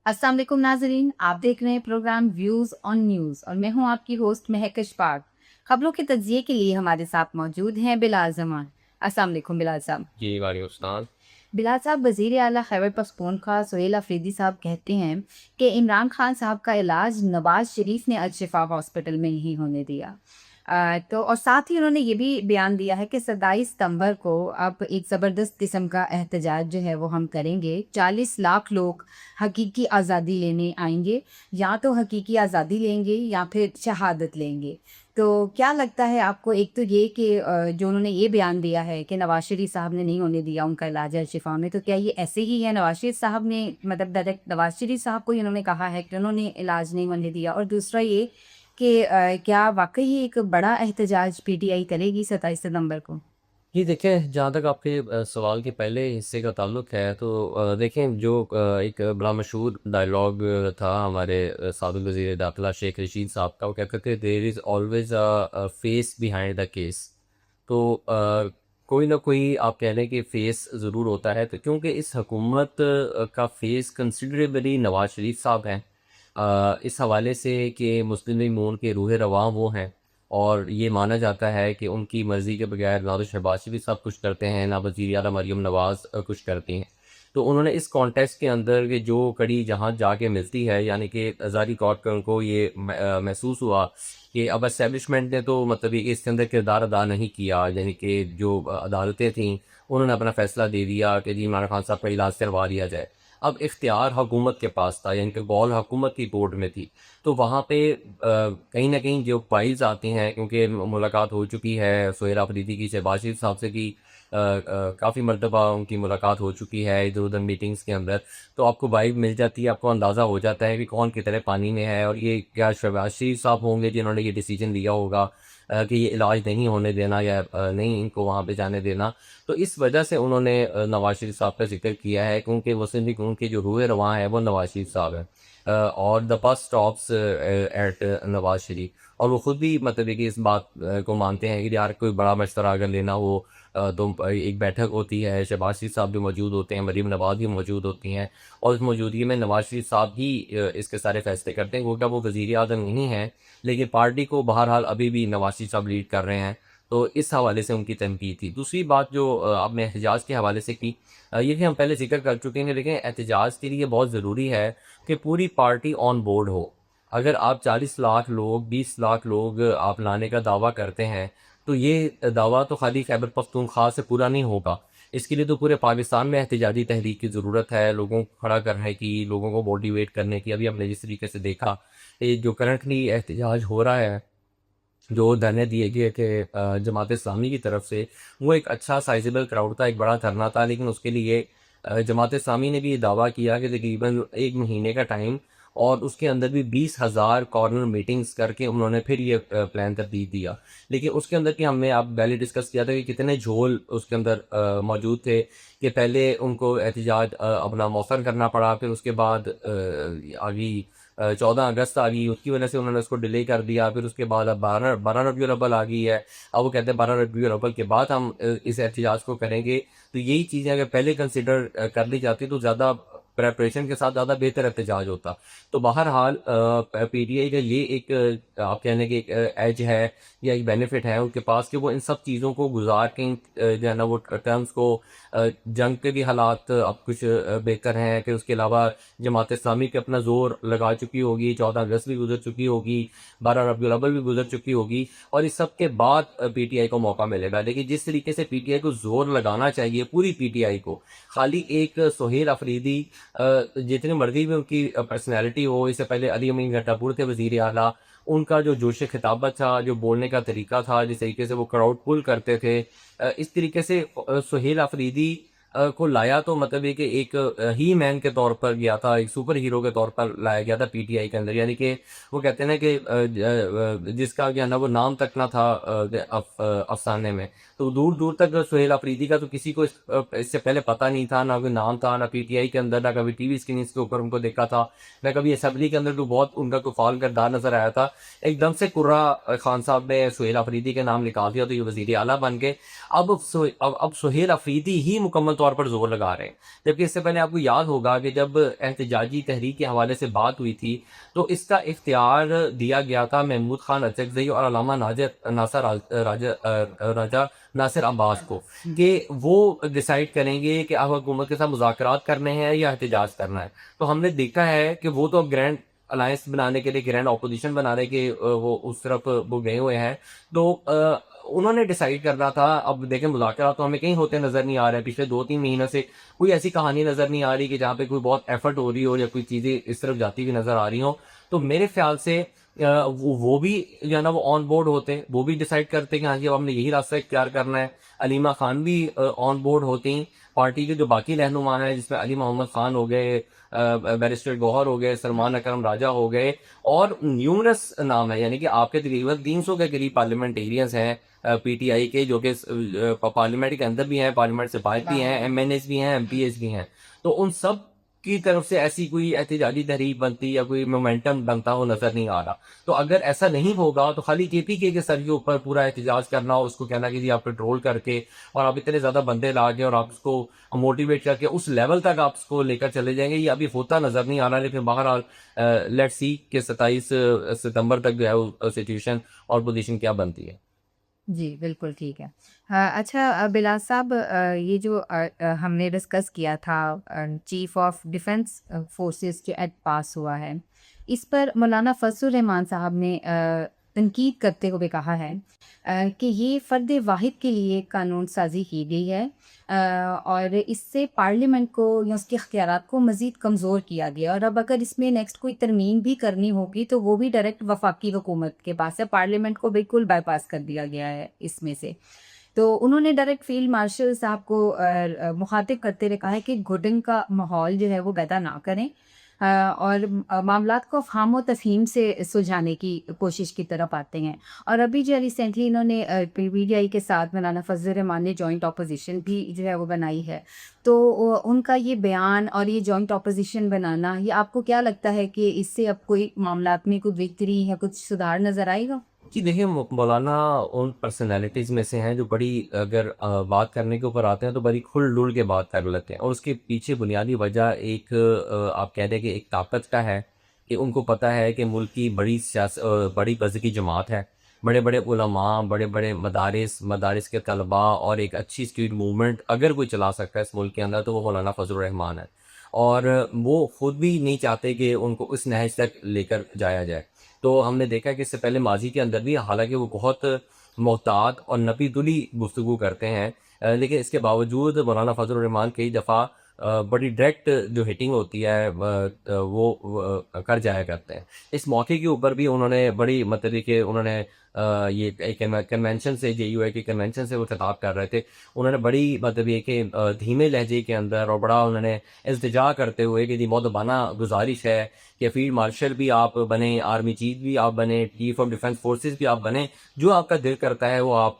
अस्सलाम वालेकुम नाजरीन, आप देख रहे हैं प्रोग्राम व्यूज़ ऑन न्यूज़ और मैं हूं आपकी होस्ट महक अशफाक। खबरों के तजिए के लिए हमारे साथ मौजूद हैं बिलाल जमान। अस्सलाम वालेकुम बिलाल साहब। जी, वालेकुम अस्सलाम। बिलाल साहब, वज़ीर आला खैबर पख्तूनख्वा सुहेल अफरीदी साहब कहते हैं कि इमरान खान साहब का इलाज नवाज शरीफ ने अल-शिफा हॉस्पिटल में नहीं होने दिया। तो और साथ ही उन्होंने ये भी बयान दिया है कि 27 सितंबर को अब एक ज़बरदस्त किस्म का एहतजाज जो है वो हम करेंगे। 40 लाख लोग हकीकी आज़ादी लेने आएंगे, या तो हकीकी आज़ादी लेंगे या फिर शहादत लेंगे। तो क्या लगता है आपको, एक तो ये कि जो उन्होंने ये बयान दिया है कि नवाज शरीफ साहब ने नहीं होने दिया उनका इलाज अल-शिफा में, तो क्या ये ऐसे ही है? नवाज शरीफ साहब ने, मतलब डायरेक्ट नवाज शरीफ साहब को ही उन्होंने कहा है कि उन्होंने इलाज नहीं होने दिया? और दूसरा ये कि क्या वाक़ई एक बड़ा एहतजाज पीटीआई करेगी 27 सितंबर को? जी, देखें, जहाँ तक आपके सवाल के पहले हिस्से का ताल्लुक है तो देखें, जो एक बड़ा मशहूर डायलॉग था हमारे साबिक़ वज़ीर दाखिला शेख रशीद साहब का, वो कहते थे, there is always face behind the case. तो कोई ना कोई आप कह लें कि फेस ज़रूर होता है, तो क्योंकि इस हुकूमत का फेस कंसिडरेबली नवाज़ शरीफ साहब हैं। इस हवाले से कि मुस्लिम लीग नून के रूह रवां वो हैं, और ये माना जाता है कि उनकी मर्ज़ी के बगैर ना तो शहबाज शरीफ साहब कुछ करते हैं, ना वज़ीर आला मरीम नवाज़ कुछ करती हैं। तो उन्होंने इस कॉन्टेक्स्ट के अंदर कि जो कड़ी जहाँ जाके मिलती है, यानी कि ज़ाहिरी तौर पे उनको ये महसूस हुआ कि अब एस्टेब्लिशमेंट ने तो मतलब ये इसके अंदर किरदार अदा नहीं किया, यानी कि जो अदालतें थीं, उन्होंने अपना फ़ैसला दे दिया कि जी इमरान खान साहब का इलाज करवा दिया जाए। अब इख्तियार हुकूमत के पास था, यानी कि बॉल हुकूमत की कोर्ट में थी। तो वहाँ पे कहीं न कहीं जो फाइल्स आती हैं, क्योंकि मुलाकात हो चुकी है सुहेल अफरीदी की शहबाज शरीफ साहब से की, काफ़ी मर्तबा उनकी मुलाकात हो चुकी है इधर-उधर मीटिंग्स के अंदर, तो आपको वाइब मिल जाती है, आपको अंदाज़ा हो जाता है कि कौन कितने पानी में है, और ये क्या शहबाज शरीफ साहब होंगे जिन्होंने ये डिसीजन लिया होगा कि ये इलाज नहीं होने देना या नहीं इनको वहाँ पे जाने देना। तो इस वजह से उन्होंने नवाज़ शरीफ साहब का ज़िक्र किया है, क्योंकि मुस्लिम लीग उनके जो रूह रवां है वो नवाज़ शरीफ साहब हैं। और the bus stops at Nawaz Sharif, और वो खुद भी मतलब है कि इस बात को मानते हैं कि यार कोई बड़ा मशवरा अगर लेना हो, तो एक बैठक होती है, शहबाज शरीफ साहब भी मौजूद होते हैं, मरीम नवाज़ भी मौजूद होती हैं, और इस मौजूदगी में नवाज़ शरीफ साहब ही इसके सारे फैसले करते हैं, क्योंकि वो वज़ीर आज़म नहीं हैं, लेकिन पार्टी को बहरहाल अभी भी नवाज़ शरीफ साहब लीड कर रहे हैं। तो इस हवाले से उनकी तनकीद थी। दूसरी बात जो आपने एहतजाज के हवाले से की, ये भी हम पहले ज़िक्र कर चुके हैं, लेकिन एहतजाज के लिए बहुत ज़रूरी है कि पूरी पार्टी ऑन बोर्ड हो। अगर आप 40 लाख लोग, 20 लाख लोग आप लाने का दावा करते हैं, तो ये दावा तो खाली खैबर पख्तूनख्वा से पूरा नहीं होगा। इसके लिए तो पूरे पाकिस्तान में एहतजाजी तहरीक की ज़रूरत है, लोगों को खड़ा करने की, लोगों को मोटिवेट करने की। अभी हमने जिस तरीके से देखा, ये जो करंटली एहतजाज हो रहा है, जो धरने दिए गए थे जमात इस्लामी की तरफ से, वो एक अच्छा साइज़ेबल क्राउड था, एक बड़ा धरना था, लेकिन उसके लिए जमात इस्लामी ने भी ये दावा किया कि तकरीबन 1 महीने का टाइम, और उसके अंदर भी 20,000 कॉर्नर मीटिंग्स करके उन्होंने फिर ये प्लान तरतीब दिया। लेकिन उसके अंदर कि हमने आप पहले डिस्कस किया था कि कितने झोल उसके अंदर मौजूद थे, कि पहले उनको एहतजाज अपना मौखर करना पड़ा, फिर उसके बाद आगे 14 अगस्त आ गई, उसकी वजह से उन्होंने उसको डिले कर दिया। फिर उसके बाद अब 12 रबीउल अव्वल आ गई है। अब वो कहते हैं 12 रबीउल अव्वल के बाद हम इस एहतजाज को करेंगे। तो यही चीज़ें अगर पहले कंसिडर कर ली जाती तो ज़्यादा प्रिपरेशन के साथ ज़्यादा बेहतर एहतजाज होता। तो बहरहाल पीटीआई का ये एक आप कह लें कि एक एज है या एक बेनिफिट है उनके पास, कि वो इन सब चीज़ों को गुज़ार के जो है ना वो टर्म्स को, जंग के भी हालात अब कुछ बेहतर हैं, फिर उसके अलावा जमात इस्लामी पे अपना ज़ोर लगा चुकी होगी, 14 अगस्त भी गुज़र चुकी होगी, 12 रबीउल अव्वल भी गुज़र चुकी होगी, और इस सब के बाद पीटीआई को मौका मिलेगा। लेकिन जिस तरीके से पीटीआई को ज़ोर लगाना चाहिए, पूरी पीटीआई को, खाली एक सुहेल अफरीदी जितनी मर्ज़ी भी उनकी पर्सनैलिटी हो, इससे पहले अली अमीन गट्टापुर थे वज़ीर आला, उनका जो जोश-ए-ख़िताबत था, जो बोलने का तरीका था, जिस तरीके से वो क्राउड पुल करते थे, इस तरीके से सुहेल अफरीदी को लाया तो मतलब ये कि एक ही मैन के तौर पर गया था, एक सुपर हीरो के तौर पर लाया गया था पीटीआई के अंदर। यानी कि वो कहते हैं ना कि जिसका क्या है ना वो नाम तक ना था अफ़साने में, तो दूर दूर तक सुहेल अफरीदी का तो किसी को इससे पहले पता नहीं था, ना कोई नाम था, ना पीटीआई के अंदर, ना कभी टीवी स्क्रीन के ऊपर उनको देखा था, ना कभी असेंबली के अंदर कोई बहुत उनका कोई फाल किरदार नजर आया था। एकदम से कुर्रा खान साहब ने सुहेल अफरीदी के नाम निकाल दिया तो ये वजीर आला बन गए। अब सुहेल अफरीदी ही मुकम्मल तौर पर जोर लगा रहे हैं, जबकि इससे पहले आपको याद होगा कि जब एहतजाजी तहरीक के हवाले से बात हुई थी तो इसका इख्तियार दिया गया था महमूद खान अचकजई और अल्लामा राजा नासिर अब्बास को, कि वो डिसाइड करेंगे कि अब हुकूमत के साथ मुज़ाकरात करने हैं या एहतजाज करना है। तो हमने देखा है कि वो तो ग्रैंड अलायंस बनाने के लिए, ग्रैंड अपोजिशन बनाने के वो उस तरफ वो गए हुए हैं। तो उन्होंने डिसाइड करना था। अब देखें, मुज़ाकरात तो हमें कहीं होते नज़र नहीं आ रहे हैं। पिछले 2-3 महीनों से कोई ऐसी कहानी नज़र नहीं आ रही कि जहाँ पे कोई बहुत एफर्ट हो रही हो या कोई चीज़ें इस तरफ जाती हुई नज़र आ रही हों। तो मेरे ख्याल से वो भी जो है ना वो ऑन बोर्ड होते, वो भी डिसाइड करते कि हाँ जी अब हमने यही रास्ता इख्तियार करना है। अलीमा खान भी ऑन बोर्ड होती। पार्टी के जो बाकी रहनुमा हैं, जिसमें अली मोहम्मद खान हो गए, बैरिस्टर गौहर हो गए, सलमान अकरम राजा हो गए, और न्यूमरस नाम है, यानी कि आपके तकरीबन 300 के करीब पार्लियामेंटेरियंस हैं पीटीआई के, जो कि पार्लियामेंट के अंदर भी हैं, पार्लियामेंट से बाहर भी हैं, एमएनएस भी हैं, एमपीएस भी हैं। तो उन सब की तरफ से ऐसी कोई एहतजाजी तहरीक बनती या कोई मोमेंटम बनता हो नजर नहीं आ रहा। तो अगर ऐसा नहीं होगा तो खाली केपीके के सर के ऊपर पूरा एहतजाज करना और उसको कहना कि जी आप पेट्रोल करके और आप इतने ज़्यादा बंदे ला के और आप उसको मोटिवेट करके उस लेवल तक आप उसको लेकर चले जाएंगे, ये अभी होता नज़र नहीं आ रहा। लेकिन बहरहाल लेट्स सी कि 27 सितंबर तक जो है वो सिचुएशन और पोजीशन क्या बनती है। जी, बिल्कुल ठीक है। अच्छा, बिलाल साहब, ये जो हमने डिस्कस किया था चीफ़ ऑफ डिफेंस फोर्सेस जो एक्ट पास हुआ है, इस पर मौलाना फजलुर रहमान साहब ने तनकीद करते हुए कहा है कि ये फ़र्द वाहिद के लिए कानून साज़ी की गई है, और इससे पार्लियामेंट को या उसके इख्तियारात को मज़ीद कमज़ोर किया गया, और अब अगर इसमें नेक्स्ट कोई तरमीम भी करनी होगी तो वो भी डायरेक्ट वफाकी हुकूमत के पास है, पार्लियामेंट को बिल्कुल बाईपास कर दिया गया है इसमें से। तो उन्होंने डायरेक्ट फील्ड मार्शल साहब को मुखातिब करते हुए कहा है कि घुटन का माहौल जो है वो पैदा ना करें, और मामलात को अफ़हाम व तफ़हीम से सुलझाने की कोशिश की तरफ आते हैं। और अभी जो रिसेंटली इन्होंने पीटीआई के साथ मौलाना फजल रहमान ने जॉइंट अपोजिशन भी जो है वो बनाई है। तो उनका ये बयान और ये जॉइंट अपोजिशन बनाना, ये आपको क्या लगता है कि इससे अब कोई मामलात में कोई बेहतरी या कुछ सुधार नज़र आएगा? जी देखिए, मौलाना उन पर्सनैलिटीज़ में से हैं जो बड़ी, अगर बात करने के ऊपर आते हैं तो बड़ी खुल-डुल के बात कर लेते हैं, और उसके पीछे बुनियादी वजह एक, आप कह दें कि एक ताकत का है कि उनको पता है कि मुल्क की बड़ी मज़हबी जमात है। बड़े-बड़े उलमा, बड़े-बड़े मदारिस के तलबा और एक अच्छी स्ट्रीट मूवमेंट अगर कोई चला सकता है इस मुल्क के अंदर तो वो मौलाना फजल रहमान है। और वो खुद भी नहीं चाहते कि उनको उस नहज तक लेकर जाया जाए। तो हमने देखा है कि इससे पहले माजी के अंदर भी, हालांकि वो बहुत मोहतात और नपी-तुली गुफ्तगू करते हैं, लेकिन इसके बावजूद मौलाना फजल रहमान कई दफ़ा बड़ी डायरेक्ट जो हिटिंग होती है वो कर जाया करते हैं। इस मौके के ऊपर भी उन्होंने बड़ी, मतलब कि उन्होंने ये एक कन्वेंशन से, जेयूआई के कन्वेंशन से वो खिताब कर रहे थे। उन्होंने बड़ी, मतलब ये कि धीमे लहजे के अंदर और बड़ा उन्होंने इल्तिजा करते हुए कि जी मौदबाना गुजारिश है कि फील्ड मार्शल भी आप बने, आर्मी चीफ भी आप बने, चीफ ऑफ डिफेंस फोर्सेस भी आप बने, जो आपका दिल करता है वो आप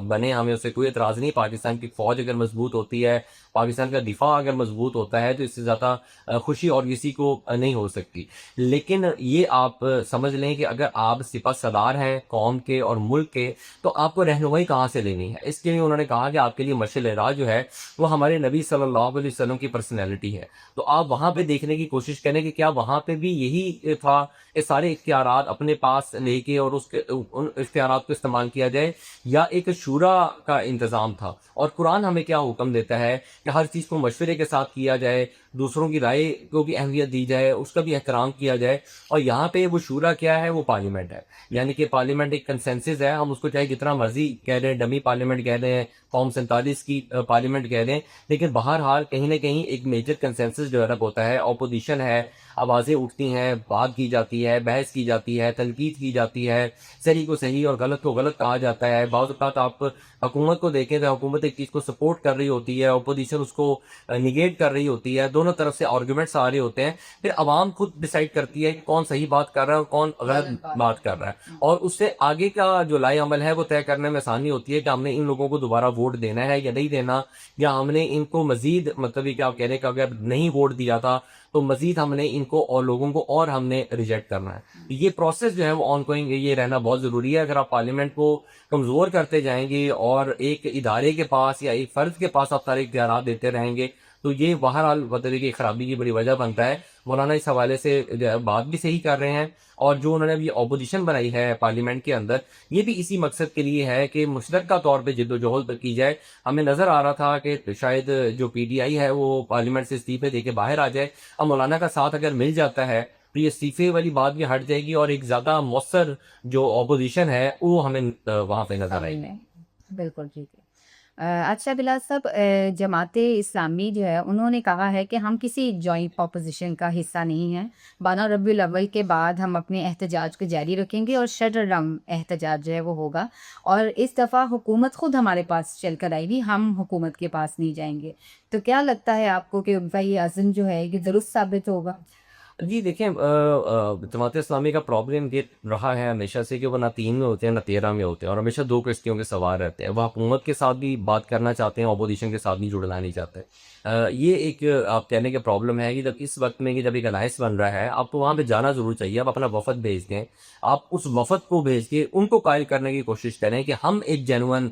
बने, हमें उससे कोई एतराज़ नहीं। पाकिस्तान की फ़ौज अगर मजबूत होती है, पाकिस्तान का दिफा अगर मजबूत होता है तो इससे ज़्यादा खुशी और किसी को नहीं हो सकती। लेकिन ये आप समझ लें कि अगर आप सिपह सलार हैं कौम के और मुल्क के, तो आपको रहनुमाई कहाँ से लेनी है। इसके लिए उन्होंने कहा कि आपके लिए मशाल राह जो है वो हमारे नबी सल्लल्लाहु अलैहि वसल्लम की पर्सनैलिटी है। तो आप वहाँ पे देखने की कोशिश करें कि क्या वहाँ पे भी यही था, ये सारे इख्तियारात अपने पास लेके और उसके उन इख्तियारात को इस्तेमाल किया जाए, या एक शूरा का इंतज़ाम था। और कुरान हमें क्या हुक्म देता है कि हर चीज़ को मशवरे के साथ किया जाए, दूसरों की राय को भी अहमियत दी जाए, उसका भी एहतराम किया जाए। और यहाँ पे वो शूरा क्या है, वो पार्लियामेंट है। यानी कि पार्लियामेंट एक कंसेंसस है, हम उसको चाहे जितना मर्जी कह दें, डमी पार्लियामेंट कह दें, कौम 47 की पार्लियामेंट कह दें, लेकिन बहरहाल कहीं ना कहीं एक मेजर कंसेंसस डेवलप होता है। अपोजिशन है, आवाज़ें उठती हैं, बात की जाती है, बहस की जाती है, तनकीद की जाती है, सही को सही और गलत को गलत कहा जाता है। बाज़ औक़ात आप हुकूमत को देखें तो हुकूमत एक चीज़ को सपोर्ट कर रही होती है, अपोजिशन उसको निगेट कर रही होती है। दोनों तरफ से आर्गुमेंट्स आ रहे होते हैं, फिर आवाम खुद डिसाइड करती है कि कौन सही बात कर रहा है और कौन गलत बात कर रहा है, और उससे आगे का जो लाए अमल है वो तय करने में आसानी होती है कि हमने इन लोगों को दोबारा वोट देना है या नहीं देना, या हमने इनको मजीद मतलब ये क्या आप कह रहे हैं कि अगर नहीं वोट दिया था तो मजीद हमने इनको और लोगों को और हमने रिजेक्ट करना है। तो ये प्रोसेस जो है वो ऑनगोइंग ये रहना बहुत ज़रूरी है। अगर आप पार्लियामेंट को कमज़ोर करते जाएंगे और एक इदारे के पास या एक फ़र्द के पास आप सारे इख्तियारात देते रहेंगे, तो ये बहरहाल मतलब की खराबी की बड़ी वजह बनता है। मौलाना इस हवाले से जो है बात भी सही कर रहे हैं, और जो उन्होंने अभी अपोजिशन बनाई है पार्लियामेंट के अंदर, ये भी इसी मकसद के लिए है कि मुश्तरका तौर पे जिद्दोजहद की जाए। हमें नज़र आ रहा था कि शायद जो पीटीआई है वो पार्लियामेंट से इस्तीफे दे के बाहर आ जाए। अब मौलाना का साथ अगर मिल जाता है तो ये इस्तीफे वाली बात भी हट जाएगी और एक ज़्यादा मौसर जो अपोजिशन है वो हमें वहाँ पे नज़र आएगी। सामने बिल्कुल ठीक है। अच्छा बिलाल साहब, जमाते इस्लामी जो है उन्होंने कहा है कि हम किसी जॉइंट अपोजिशन का हिस्सा नहीं हैं। 12 रबीउल अव्वल के बाद हम अपने एहतजाज को जारी रखेंगे और शटरडम एहतजाज जो है वो होगा, और इस दफ़ा हुकूमत खुद हमारे पास चल कर आएगी, हम हुकूमत के पास नहीं जाएंगे। तो क्या लगता है आपको कि उनका ये अज़्म जो है ये दुरुस्त साबित होगा? जी देखें, जमात इस्लामी का प्रॉब्लम ये रहा है हमेशा से कि वो ना 3 में होते हैं ना 13 में होते हैं, और हमेशा 2 किश्तियों के सवार रहते हैं। वो हुकूमत के साथ भी बात करना चाहते हैं, अपोजिशन के साथ भी जुड़ना नहीं चाहते। ये एक आप कहने का प्रॉब्लम है कि जब इस वक्त में कि जब एक अलायंस बन रहा है, आपको वहाँ पे जाना ज़रूर चाहिए। आप अपना वफ़द भेज दें, आप उस वफ़द को भेज के उनको कायल करने की कोशिश करें कि हम एक जेन्युइन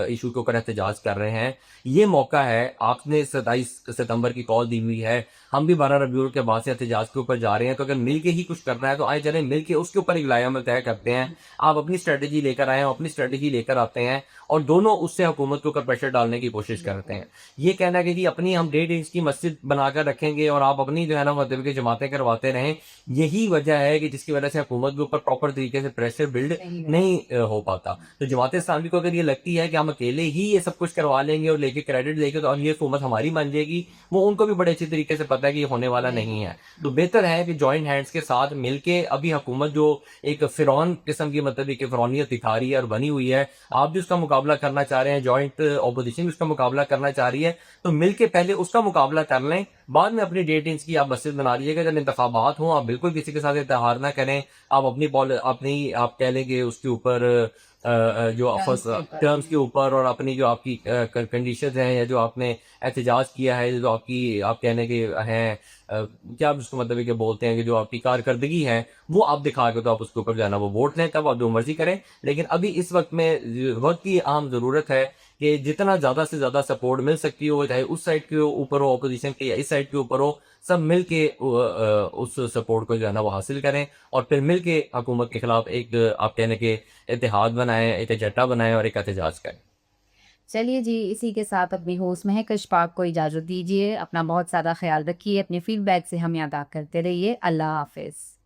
इशू के ऊपर एहतजाज कर रहे हैं। ये मौका है, आपने 27 सितंबर की कॉल दी हुई है, हम भी 12 रबीउल के बाद से एहतजाज के ऊपर जा रहे हैं, तो अगर मिल के ही कुछ करना है तो आए चलें मिल के उसके ऊपर एक लाएअमल तय करते हैं। आप अपनी स्ट्रेटजी लेकर आएँ, अपनी स्ट्रेटजी लेकर आते हैं और दोनों उससे हुकूमत के ऊपर प्रेशर डालने की कोशिश करते हैं। ये कहना है कि जी अपनी हम 1.5 इंच की मस्जिद बनाकर रखेंगे और आप अपनी जो है ना मतलब की जमातें करवाते रहें, यही वजह है कि जिसकी वजह से हुकूमत के ऊपर प्रॉपर तरीके से प्रेशर बिल्ड नहीं हो पाता। तो जमात इस्लामी को अगर ये लगती है कि हम अकेले ही ये सब कुछ करवा लेंगे और लेके क्रेडिट लेके तो ये हुकूमत हमारी बन जाएगी, वो उनको भी बड़े अच्छी तरीके से पता है कि ये होने वाला नहीं है। तो बेहतर है कि जॉइंट हैंड्स के साथ मिलके अभी हुकूमत जो एक फ़िरौन किस्म की मतलब एक फ़िरौनियत दिखा रही है और बनी हुई है, आप भी उसका मुकाबला करना चाह रहे हैं, जॉइंट अपोजिशन भी उसका मुकाबला करना चाह रही है, तो मिलके पहले उसका मुकाबला कर लें, बाद में अपनी 1.5 इंच की आप मस्जिद बना लीजिएगा। जब इंतखाबात हों, आप बिल्कुल किसी के साथ इत्तेहार ना करें। आप अपनी आप कह लेंगे उसके ऊपर जो फर्स्ट टर्म्स के ऊपर और अपनी जो आपकी कंडीशंस हैं या जो आपने एहतजाज किया है, जो आपकी आप कहने के हैं क्या आप उसको मतलब है कि बोलते हैं कि जो आपकी कारकर्दगी है, वो आप दिखा के तो आप उसके ऊपर जो है ना वो वोट लें, तब आप जो मर्ज़ी करें। लेकिन अभी इस वक़्त में वक़्त की अहम ज़रूरत है कि जितना ज़्यादा से ज़्यादा सपोर्ट मिल सकती हो, चाहे उस साइड के ऊपर हो अपोजिशन के या इस साइड के ऊपर हो, सब मिल के उस सपोर्ट को जो है ना वो हासिल करें और फिर मिल के हुकूमत के खिलाफ एक आप कहने के इत्तेहाद बनाएँ, एक एजेंडा बनाएँ और एक एहतजाज करें। चलिए जी, इसी के साथ अपनी होस्ट महक अशफाक को इजाज़त दीजिए। अपना बहुत सारा ख़्याल रखिए, अपने फ़ीडबैक से हमें आगाह करते रहिए। अल्लाह हाफ़िज़।